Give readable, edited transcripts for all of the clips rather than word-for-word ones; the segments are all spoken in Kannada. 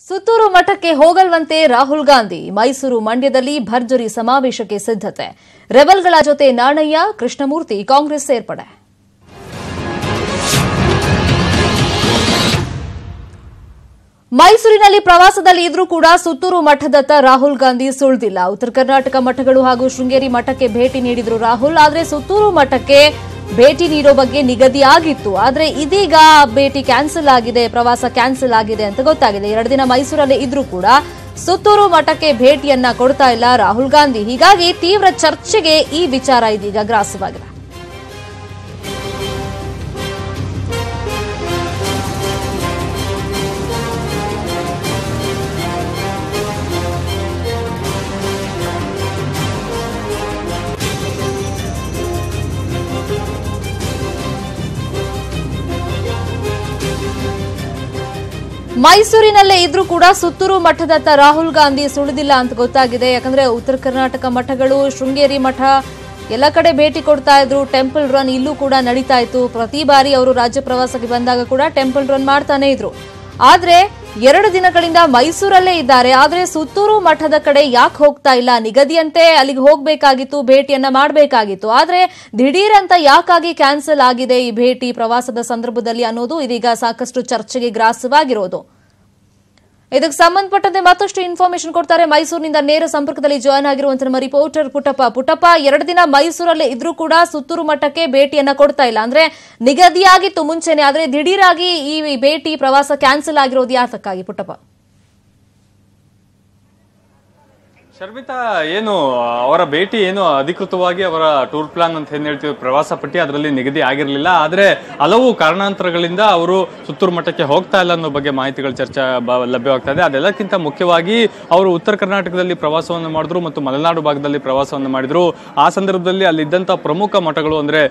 ಸುತ್ತೂರು ಮಠಕ್ಕೆ ಹೋಗಲ್ವಂತೆ ರಾಹುಲ್ ಗಾಂಧಿ. ಮೈಸೂರು ಮಂಡ್ಯದಲ್ಲಿ ಭರ್ಜರಿ ಸಮಾವೇಶಕ್ಕೆ ಸಿದ್ಧತೆ. ರೆಬಲ್ಗಳ ಜೊತೆ ನಾಣಯ್ಯ, ಕೃಷ್ಣಮೂರ್ತಿ ಕಾಂಗ್ರೆಸ್ ಸೇರ್ಪಡೆ. ಮೈಸೂರಿನಲ್ಲಿ ಪ್ರವಾಸದಲ್ಲಿ ಇದ್ರೂ ಕೂಡ ಸುತ್ತೂರು ಮಠದತ್ತ ರಾಹುಲ್ ಗಾಂಧಿ ಸುಳಿದಿಲ್ಲ. ಉತ್ತರ ಕರ್ನಾಟಕ ಮಠಗಳು ಹಾಗೂ ಶೃಂಗೇರಿ ಮಠಕ್ಕೆ ಭೇಟಿ ನೀಡಿದ್ರು ರಾಹುಲ್. ಆದರೆ ಸುತ್ತೂರು ಮಠಕ್ಕೆ ಭೇಟಿ ನೀಡೋ ಬಗ್ಗೆ ನಿಗದಿ ಆಗಿತ್ತು. ಆದ್ರೆ ಇದೀಗ ಭೇಟಿ ಕ್ಯಾನ್ಸಲ್ ಆಗಿದೆ, ಪ್ರವಾಸ ಕ್ಯಾನ್ಸಲ್ ಆಗಿದೆ ಅಂತ ಗೊತ್ತಾಗಿದೆ. 2 ದಿನ ಮೈಸೂರಲ್ಲೇ ಇದ್ರೂ ಕೂಡ ಸುತ್ತೂರು ಮಠಕ್ಕೆ ಭೇಟಿಯನ್ನ ಕೊಡ್ತಾ ಇಲ್ಲ ರಾಹುಲ್ ಗಾಂಧಿ. ಹೀಗಾಗಿ ತೀವ್ರ ಚರ್ಚೆಗೆ ಈ ವಿಚಾರ ಇದೀಗ ಗ್ರಾಸವಾಗಿದೆ. ಮೈಸೂರಿನಲ್ಲೇ ಇದ್ರೂ ಕೂಡ ಸುತ್ತೂರು ಮಠದತ್ತ ರಾಹುಲ್ ಗಾಂಧಿ ಸುಳಿದಿಲ್ಲ ಅಂತ ಗೊತ್ತಾಗಿದೆ. ಯಾಕಂದ್ರೆ ಉತ್ತರ ಕರ್ನಾಟಕ ಮಠಗಳು, ಶೃಂಗೇರಿ ಮಠ ಎಲ್ಲ ಕಡೆ ಭೇಟಿ ಕೊಡ್ತಾ ಇದ್ರು. ಟೆಂಪಲ್ ರನ್ ಇಲ್ಲೂ ಕೂಡ ನಡೀತಾ ಇತ್ತು. ಪ್ರತಿ ಬಾರಿ ಅವರು ರಾಜ್ಯ ಪ್ರವಾಸಕ್ಕೆ ಬಂದಾಗ ಕೂಡ ಟೆಂಪಲ್ ರನ್ ಮಾಡ್ತಾನೆ ಇದ್ರು. ಆದ್ರೆ 2 ದಿನಗಳಿಂದ ಮೈಸೂರಲ್ಲೇ ಇದ್ದಾರೆ. ಆದ್ರೆ ಸುತ್ತೂರು ಮಠದ ಕಡೆ ಯಾಕೆ ಹೋಗ್ತಾ ಇಲ್ಲ? ನಿಗದಿಯಂತೆ ಅಲ್ಲಿಗೆ ಹೋಗ್ಬೇಕಾಗಿತ್ತು, ಭೇಟಿಯನ್ನ ಮಾಡಬೇಕಾಗಿತ್ತು. ಆದ್ರೆ ದಿಢೀರ್ ಅಂತ ಯಾಕಾಗಿ ಕ್ಯಾನ್ಸಲ್ ಆಗಿದೆ ಈ ಭೇಟಿ ಪ್ರವಾಸದ ಸಂದರ್ಭದಲ್ಲಿ ಅನ್ನೋದು ಇದೀಗ ಸಾಕಷ್ಟು ಚರ್ಚೆಗೆ ಗ್ರಾಸವಾಗಿರೋದು. ಇದಕ್ಕೆ ಸಂಬಂಧಪಟ್ಟಂತೆ ಮತ್ತಷ್ಟು ಇನ್ಫಾರ್ಮೇಶನ್ ಕೊಡ್ತಾರೆ. ಮೈಸೂರಿನಿಂದ ನೇರ ಸಂಪರ್ಕದಲ್ಲಿ ಜಾಯ್ನ್ ಆಗಿರುವಂತಹ ನಮ್ಮ ರಿಪೋರ್ಟರ್ ಪುಟ್ಟಪ್ಪ. 2 ದಿನ ಮೈಸೂರಲ್ಲೇ ಇದ್ರೂ ಕೂಡ ಸುತ್ತೂರು ಮಠಕ್ಕೆ ಭೇಟಿಯನ್ನ ಕೊಡ್ತಾ ಇಲ್ಲ. ಅಂದ್ರೆ ನಿಗದಿಯಾಗಿತ್ತು ಮುಂಚೆನೆ, ಆದ್ರೆ ದಿಢೀರಾಗಿ ಈ ಭೇಟಿ ಪ್ರವಾಸ ಕ್ಯಾನ್ಸಲ್ ಆಗಿರೋದು ಯಾತಕ್ಕಾಗಿ ಪುಟ್ಟಪ್ಪ? ಶರ್ಮಿತಾ, ಏನು ಅವರ ಭೇಟಿ ಏನು ಅಧಿಕೃತವಾಗಿ ಅವರ ಟೂರ್ ಪ್ಲಾನ್ ಅಂತ ಏನ್ ಹೇಳ್ತೀವಿ, ಪ್ರವಾಸ ಪಟ್ಟಿ ಅದರಲ್ಲಿ ನಿಗದಿ ಆಗಿರಲಿಲ್ಲ. ಆದ್ರೆ ಹಲವು ಕಾರಣಾಂತರಗಳಿಂದ ಅವರು ಸುತ್ತೂರು ಮಠಕ್ಕೆ ಹೋಗ್ತಾ ಇಲ್ಲ ಅನ್ನೋ ಬಗ್ಗೆ ಮಾಹಿತಿಗಳು ಚರ್ಚೆ ಲಭ್ಯವಾಗ್ತಾ ಇದೆ. ಅದೆಲ್ಲಕ್ಕಿಂತ ಮುಖ್ಯವಾಗಿ ಅವರು ಉತ್ತರ ಕರ್ನಾಟಕದಲ್ಲಿ ಪ್ರವಾಸವನ್ನು ಮಾಡಿದ್ರು ಮತ್ತು ಮಲೆನಾಡು ಭಾಗದಲ್ಲಿ ಪ್ರವಾಸವನ್ನು ಮಾಡಿದ್ರು. ಆ ಸಂದರ್ಭದಲ್ಲಿ ಅಲ್ಲಿದ್ದಂತ ಪ್ರಮುಖ ಮಠಗಳು, ಅಂದ್ರೆ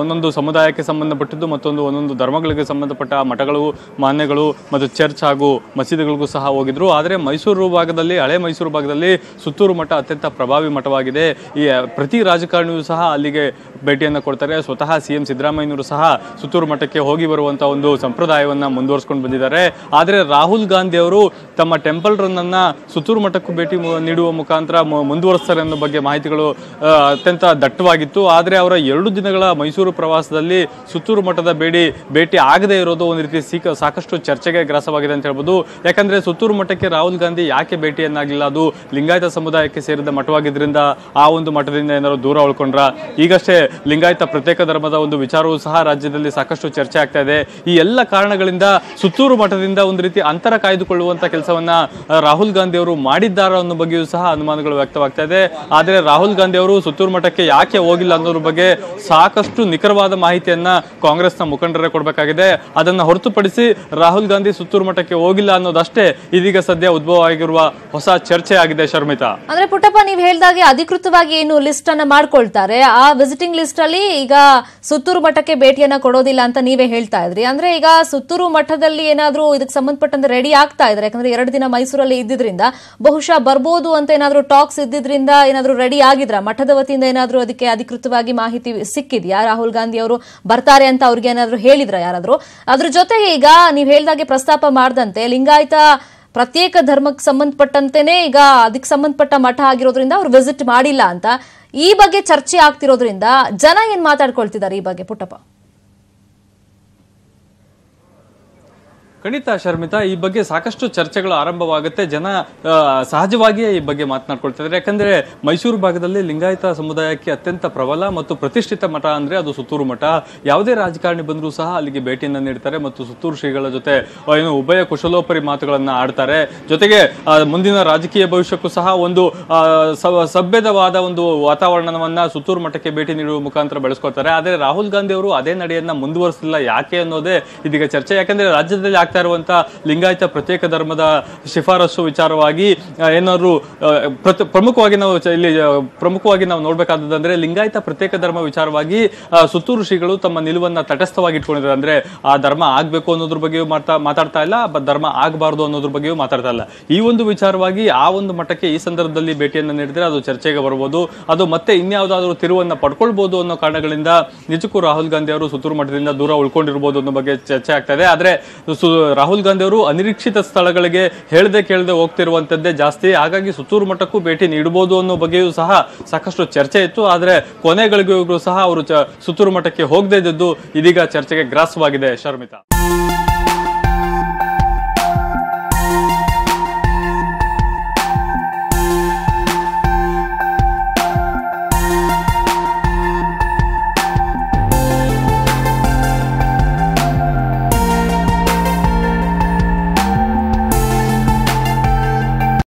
ಒಂದೊಂದು ಸಮುದಾಯಕ್ಕೆ ಸಂಬಂಧಪಟ್ಟಿದ್ದು, ಒಂದೊಂದು ಧರ್ಮಗಳಿಗೆ ಸಂಬಂಧಪಟ್ಟ ಮಠಗಳು, ಮಾನ್ಯಗಳು ಮತ್ತು ಚರ್ಚ್ ಹಾಗೂ ಮಸೀದಿಗಳಿಗೂ ಸಹ ಹೋಗಿದ್ರು. ಆದ್ರೆ ಮೈಸೂರು ಭಾಗದಲ್ಲಿ, ಹಳೆ ಮೈಸೂರು ಭಾಗದಲ್ಲಿ ಸುತ್ತೂರು ಮಠ ಅತ್ಯಂತ ಪ್ರಭಾವಿ ಮಠವಾಗಿದೆ. ಈ ಪ್ರತಿ ರಾಜಕಾರಣಿಯೂ ಸಹ ಅಲ್ಲಿಗೆ ಭೇಟಿಯನ್ನು ಕೊಡ್ತಾರೆ. ಸ್ವತಃ ಸಿಎಂ ಸಿದ್ದರಾಮಯ್ಯನವರು ಸಹ ಸುತ್ತೂರು ಮಠಕ್ಕೆ ಹೋಗಿ ಬರುವಂತಹ ಒಂದು ಸಂಪ್ರದಾಯವನ್ನ ಮುಂದುವರಿಸಿಕೊಂಡು ಬಂದಿದ್ದಾರೆ. ಆದರೆ ರಾಹುಲ್ ಗಾಂಧಿ ಅವರು ತಮ್ಮ ಟೆಂಪಲ್ ರನ್ ಅನ್ನ ಸುತ್ತೂರು ಮಠಕ್ಕೂ ಭೇಟಿ ನೀಡುವ ಮುಖಾಂತರ ಮುಂದುವರಿಸ್ತಾರೆ ಅನ್ನೋ ಬಗ್ಗೆ ಮಾಹಿತಿಗಳು ಅತ್ಯಂತ ದಟ್ಟವಾಗಿತ್ತು. ಆದರೆ ಅವರ 2 ದಿನಗಳ ಮೈಸೂರು ಪ್ರವಾಸದಲ್ಲಿ ಸುತ್ತೂರು ಮಠದ ಭೇಟಿ ಆಗದೇ ಇರೋದು ಒಂದು ರೀತಿ ಸಾಕಷ್ಟು ಚರ್ಚೆಗೆ ಗ್ರಾಸವಾಗಿದೆ ಅಂತ ಹೇಳ್ಬೋದು. ಯಾಕಂದ್ರೆ ಸುತ್ತೂರು ಮಠಕ್ಕೆ ರಾಹುಲ್ ಗಾಂಧಿ ಯಾಕೆ ಭೇಟಿಯನ್ನಾಗಿಲ್ಲ? ಅದು ಲಿಂಗಾಯತ ಸಮುದಾಯಕ್ಕೆ ಸೇರಿದ ಮಠವಾಗಿದ್ರಿಂದ ಆ ಒಂದು ಮಠದಿಂದ ಏನಾದ್ರು ದೂರ ಉಳ್ಕೊಂಡ್ರ? ಈಗಷ್ಟೇ ಲಿಂಗಾಯತ ಪ್ರತ್ಯೇಕ ಧರ್ಮದ ಒಂದು ವಿಚಾರವೂ ಸಹ ರಾಜ್ಯದಲ್ಲಿ ಸಾಕಷ್ಟು ಚರ್ಚೆ ಆಗ್ತಾ ಇದೆ. ಈ ಎಲ್ಲ ಕಾರಣಗಳಿಂದ ಸುತ್ತೂರು ಮಠದಿಂದ ಒಂದು ರೀತಿ ಅಂತರ ಕಾಯ್ದುಕೊಳ್ಳುವಂತ ಕೆಲಸವನ್ನ ರಾಹುಲ್ ಗಾಂಧಿ ಅವರು ಮಾಡಿದ್ದಾರ ಅನ್ನೋ ಬಗ್ಗೆಯೂ ಸಹ ಅನುಮಾನಗಳು ವ್ಯಕ್ತವಾಗ್ತಾ ಇದೆ. ಆದ್ರೆ ರಾಹುಲ್ ಗಾಂಧಿ ಅವರು ಸುತ್ತೂರು ಮಠಕ್ಕೆ ಯಾಕೆ ಹೋಗಿಲ್ಲ ಅನ್ನೋದ್ರ ಬಗ್ಗೆ ಸಾಕಷ್ಟು ನಿಖರವಾದ ಮಾಹಿತಿಯನ್ನ ಕಾಂಗ್ರೆಸ್ನ ಮುಖಂಡರೇ ಕೊಡಬೇಕಾಗಿದೆ. ಅದನ್ನ ಹೊರತುಪಡಿಸಿ ರಾಹುಲ್ ಗಾಂಧಿ ಸುತ್ತೂರು ಮಠಕ್ಕೆ ಹೋಗಿಲ್ಲ ಅನ್ನೋದಷ್ಟೇ ಇದೀಗ ಸದ್ಯ ಉದ್ಭವ ಆಗಿರುವ ಹೊಸ ಚರ್ಚೆ ಆಗಿದೆ. ಶರ್ಮಿತಾ, ಅಂದ್ರೆ ಪುಟ್ಟಪ್ಪ, ನೀವು ಹೇಳಿದಾಗೆ ಅಧಿಕೃತವಾಗಿ ಏನು ಲಿಸ್ಟ್ ಅನ್ನ ಮಾಡ್ಕೊಳ್ತಾರೆ, ಆ ವಿಸಿಟಿಂಗ್ ಲಿಸ್ಟ್ ಅಲ್ಲಿ ಈಗ ಸುತ್ತೂರು ಮಠಕ್ಕೆ ಭೇಟಿಯನ್ನ ಕೊಡೋದಿಲ್ಲ ಅಂತ ನೀವೇ ಹೇಳ್ತಾ ಇದ್ರಿ. ಅಂದ್ರೆ ಈಗ ಸುತ್ತೂರು ಮಠದಲ್ಲಿ ಏನಾದ್ರೂ ಇದಕ್ಕೆ ಸಂಬಂಧಪಟ್ಟಂತೆ ರೆಡಿ ಆಗ್ತಾ ಇದ್ರೆ, ಯಾಕಂದ್ರೆ 2 ದಿನ ಮೈಸೂರಲ್ಲಿ ಇದ್ದಿದ್ರಿಂದ ಬಹುಶಃ ಬರ್ಬೋದು ಅಂತ ಏನಾದ್ರೂ ಟಾಕ್ಸ್ ಇದ್ದಿದ್ರಿಂದ ಏನಾದ್ರೂ ರೆಡಿ ಆಗಿದ್ರ? ಮಠದ ವತಿಯಿಂದ ಏನಾದ್ರೂ ಅದಕ್ಕೆ ಅಧಿಕೃತವಾಗಿ ಮಾಹಿತಿ ಸಿಕ್ಕಿದ್ಯಾ? ರಾಹುಲ್ ಗಾಂಧಿ ಅವರು ಬರ್ತಾರೆ ಅಂತ ಅವ್ರಿಗೆ ಏನಾದ್ರೂ ಹೇಳಿದ್ರ ಯಾರಾದ್ರೂ? ಅದ್ರ ಜೊತೆಗೆ ಈಗ ನೀವ್ ಹೇಳ್ದಾಗೆ ಪ್ರಸ್ತಾಪ ಮಾಡದಂತೆ ಲಿಂಗಾಯತ ಪ್ರತ್ಯೇಕ ಧರ್ಮಕ್ಕೆ ಸಂಬಂಧಪಟ್ಟಂತೆನೆ ಈಗ ಅದಕ್ಕೆ ಸಂಬಂಧಪಟ್ಟ ಮಠ ಆಗಿರೋದ್ರಿಂದ ಅವ್ರು ವಿಸಿಟ್ ಮಾಡಿಲ್ಲ ಅಂತ ಈ ಬಗ್ಗೆ ಚರ್ಚೆ ಆಗ್ತಿರೋದ್ರಿಂದ ಜನ ಏನ್ ಮಾತಾಡ್ಕೊಳ್ತಿದ್ದಾರೆ ಈ ಬಗ್ಗೆ ಪುಟ್ಟಪ್ಪ? ಖಂಡಿತ ಶರ್ಮಿತಾ, ಈ ಬಗ್ಗೆ ಸಾಕಷ್ಟು ಚರ್ಚೆಗಳು ಆರಂಭವಾಗುತ್ತೆ. ಜನ ಸಹಜವಾಗಿಯೇ ಈ ಬಗ್ಗೆ ಮಾತನಾಡ್ಕೊಳ್ತಿದ್ದಾರೆ. ಯಾಕಂದ್ರೆ ಮೈಸೂರು ಭಾಗದಲ್ಲಿ ಲಿಂಗಾಯತ ಸಮುದಾಯಕ್ಕೆ ಅತ್ಯಂತ ಪ್ರಬಲ ಮತ್ತು ಪ್ರತಿಷ್ಠಿತ ಮಠ ಅಂದ್ರೆ ಅದು ಸುತ್ತೂರು ಮಠ. ಯಾವುದೇ ರಾಜಕಾರಣಿ ಬಂದರೂ ಸಹ ಅಲ್ಲಿಗೆ ಭೇಟಿಯನ್ನು ನೀಡ್ತಾರೆ ಮತ್ತು ಸುತ್ತೂರು ಶ್ರೀಗಳ ಜೊತೆ ಏನು ಉಭಯ ಕುಶಲೋಪರಿ ಮಾತುಗಳನ್ನ ಆಡ್ತಾರೆ. ಜೊತೆಗೆ ಮುಂದಿನ ರಾಜಕೀಯ ಭವಿಷ್ಯಕ್ಕೂ ಸಹ ಒಂದು ಸಭ್ಯದವಾದ ಒಂದು ವಾತಾವರಣವನ್ನ ಸುತ್ತೂರು ಮಠಕ್ಕೆ ಭೇಟಿ ನೀಡುವ ಮುಖಾಂತರ ಬೆಳೆಸ್ಕೊಳ್ತಾರೆ. ಆದರೆ ರಾಹುಲ್ ಗಾಂಧಿ ಅವರು ಅದೇ ನಡೆಯನ್ನ ಮುಂದುವರಿಸಲಿಲ್ಲ. ಯಾಕೆ ಅನ್ನೋದೇ ಇದೀಗ ಚರ್ಚೆ. ಯಾಕಂದ್ರೆ ರಾಜ್ಯದಲ್ಲಿ ಇರುವಂತ ಲಿಂಗಾಯತ ಪ್ರತ್ಯೇಕ ಧರ್ಮದ ಶಿಫಾರಸು ವಿಚಾರವಾಗಿ ಏನಾದ್ರು ಪ್ರಮುಖವಾಗಿ ನಾವು ನೋಡ್ಬೇಕಾದಂದ್ರೆ ಲಿಂಗಾಯತ ಪ್ರತ್ಯೇಕ ಧರ್ಮ ವಿಚಾರವಾಗಿ ಸುತ್ತೂರು ಶ್ರೀಗಳು ತಮ್ಮ ನಿಲುವನ್ನ ತಟಸ್ಥವಾಗಿ ಇಟ್ಕೊಂಡಿದ್ದಾರೆ. ಅಂದ್ರೆ ಆ ಧರ್ಮ ಆಗ್ಬೇಕು ಅನ್ನೋದ್ರ ಬಗ್ಗೆಯೂ ಮಾತಾಡ್ತಾ ಇಲ್ಲ, ಧರ್ಮ ಆಗಬಾರ್ದು ಅನ್ನೋದ್ರ ಬಗ್ಗೆಯೂ ಮಾತಾಡ್ತಾ ಇಲ್ಲ. ಈ ಒಂದು ವಿಚಾರವಾಗಿ ಆ ಒಂದು ಮಟ್ಟಕ್ಕೆ ಈ ಸಂದರ್ಭದಲ್ಲಿ ಭೇಟಿಯನ್ನು ನೀಡಿದ್ರೆ ಅದು ಚರ್ಚೆಗೆ ಬರಬಹುದು. ಅದು ಮತ್ತೆ ಇನ್ಯಾವುದಾದ್ರೂ ತಿರುವನ್ನ ಪಡ್ಕೊಳ್ಬಹುದು ಅನ್ನೋ ಕಾರಣಗಳಿಂದ ನಿಜಕ್ಕೂ ರಾಹುಲ್ ಗಾಂಧಿ ಅವರು ಸುತ್ತೂರು ಮಠದಿಂದ ದೂರ ಉಳ್ಕೊಂಡಿರಬಹುದು ಅನ್ನೋ ಬಗ್ಗೆ ಚರ್ಚೆ ಆಗ್ತಾ ಇದೆ. ಆದ್ರೆ ರಾಹುಲ್ ಗಾಂಧಿ ಅವರು ಅನಿರೀಕ್ಷಿತ ಸ್ಥಳಗಳಿಗೆ ಹೇಳ್ದೆ ಕೇಳದೆ ಹೋಗ್ತಿರುವಂತದ್ದೇ ಜಾಸ್ತಿ. ಹಾಗಾಗಿ ಸುತ್ತೂರು ಮಠಕ್ಕೂ ಭೇಟಿ ನೀಡಬಹುದು ಅನ್ನೋ ಬಗ್ಗೆಯೂ ಸಹ ಸಾಕಷ್ಟು ಚರ್ಚೆ ಇತ್ತು. ಆದ್ರೆ ಕೊನೆಗಳಿಗೂ ಸಹ ಅವರು ಸುತ್ತೂರು ಮಠಕ್ಕೆ ಹೋಗದೇ ಇದ್ದದ್ದು ಇದೀಗ ಚರ್ಚೆಗೆ ಗ್ರಾಸವಾಗಿದೆ. ಶರ್ಮಿತಾ.